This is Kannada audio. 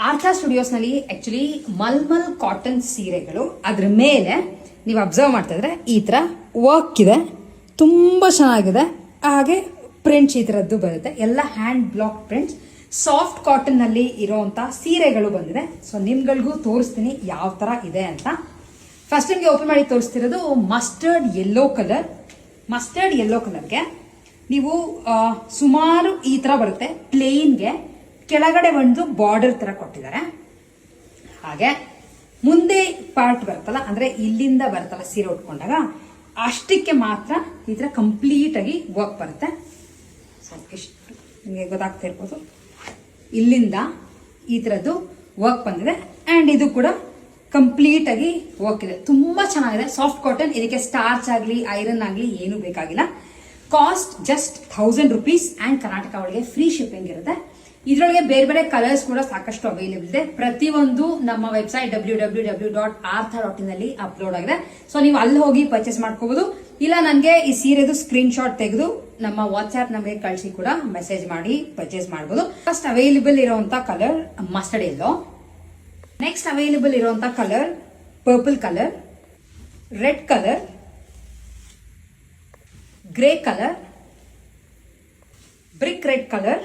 ಆರ್ಥಾ ಸ್ಟುಡಿಯೋಸ್ನಲ್ಲಿ ಆಕ್ಚುಲಿ ಮಲ್ಮಲ್ ಕಾಟನ್ ಸೀರೆಗಳು ಅದ್ರ ಮೇಲೆ ನೀವು ಅಬ್ಸರ್ವ್ ಮಾಡ್ತಾ ಇದ್ರೆ ಈ ಥರ ವರ್ಕ್ ಇದೆ, ತುಂಬ ಚೆನ್ನಾಗಿದೆ. ಹಾಗೆ ಪ್ರಿಂಟ್ಸ್ ಈ ಥರದ್ದು ಬರುತ್ತೆ, ಎಲ್ಲ ಹ್ಯಾಂಡ್ ಬ್ಲಾಕ್ ಪ್ರಿಂಟ್ಸ್. ಸಾಫ್ಟ್ ಕಾಟನ್ನಲ್ಲಿ ಇರೋವಂಥ ಸೀರೆಗಳು ಬಂದಿದೆ. ಸೊ ನಿಮ್ಗಳಿಗೂ ತೋರಿಸ್ತೀನಿ ಯಾವ ಥರ ಇದೆ ಅಂತ. ಫಸ್ಟ್ ನಿಮಗೆ ಓಪನ್ ಮಾಡಿ ತೋರಿಸ್ತಿರೋದು mustard yellow colour. Mustard yellow ಕಲರ್ಗೆ ನೀವು ಸುಮಾರು ಈ ಥರ ಬರುತ್ತೆ. ಪ್ಲೇನ್ಗೆ ಕೆಳಗಡೆ ಒಂದು ಬಾರ್ಡರ್ ತರ ಕೊಟ್ಟಿದ್ದಾರೆ. ಹಾಗೆ ಮುಂದೆ ಪಾರ್ಟ್ ಬರುತ್ತಲ್ಲ, ಅಂದ್ರೆ ಇಲ್ಲಿಂದ ಬರುತ್ತಲ್ಲ ಸೀರೆ ಉಟ್ಕೊಂಡಾಗ ಅಷ್ಟಕ್ಕೆ ಮಾತ್ರ ಈ ತರ ಕಂಪ್ಲೀಟ್ ಆಗಿ ವರ್ಕ್ ಬರುತ್ತೆ. ಸೊ ಎಷ್ಟು ನಿಮಗೆ ಗೊತ್ತಾಗ್ತಾ ಇರ್ಬೋದು, ಇಲ್ಲಿಂದ ಈ ತರದ್ದು ವರ್ಕ್ ಬಂದಿದೆ. ಅಂಡ್ ಇದು ಕೂಡ ಕಂಪ್ಲೀಟ್ ಆಗಿ ವರ್ಕ್ ಇದೆ, ತುಂಬಾ ಚೆನ್ನಾಗಿದೆ. ಸಾಫ್ಟ್ ಕಾಟನ್, ಇದಕ್ಕೆ ಸ್ಟಾರ್ಚ್ ಆಗಲಿ ಐರನ್ ಆಗಲಿ ಏನು ಬೇಕಾಗಿಲ್ಲ. Cost just 1000 rupees and Karnataka ಒಳಗೆ ಫ್ರೀ ಶಿಪ್ಪಿಂಗ್ ಇರುತ್ತೆ. ಇದರೊಳಗೆ ಬೇರೆ ಬೇರೆ ಕಲರ್ಸ್ ಕೂಡ ಸಾಕಷ್ಟು ಅವೈಲೇಬಲ್ ಇದೆ. ಪ್ರತಿಯೊಂದು ನಮ್ಮ ವೆಬ್ಸೈಟ್ www.artha.in ಅಲ್ಲಿ ಅಪ್ಲೋಡ್ ಆಗಿದೆ. ಸೊ ನೀವು ಅಲ್ಲಿ ಹೋಗಿ ಪರ್ಚೇಸ್ ಮಾಡ್ಕೋಬಹುದು. ಇಲ್ಲ ನನಗೆ ಈ ಸೀರೆದು ಸ್ಕ್ರೀನ್ ಶಾಟ್ ತೆಗೆದು ನಮ್ಮ ವಾಟ್ಸ್ಆಪ್ ನಮಗೆ ಕಳಿಸಿ ಕೂಡ ಮೆಸೇಜ್ ಮಾಡಿ ಪರ್ಚೇಸ್ ಮಾಡಬಹುದು. ಫಸ್ಟ್ ಅವೈಲೇಬಲ್ ಇರುವಂತ colour mustard yellow. Next available ಇರುವಂತ colour purple colour, red colour, grey colour, brick red colour,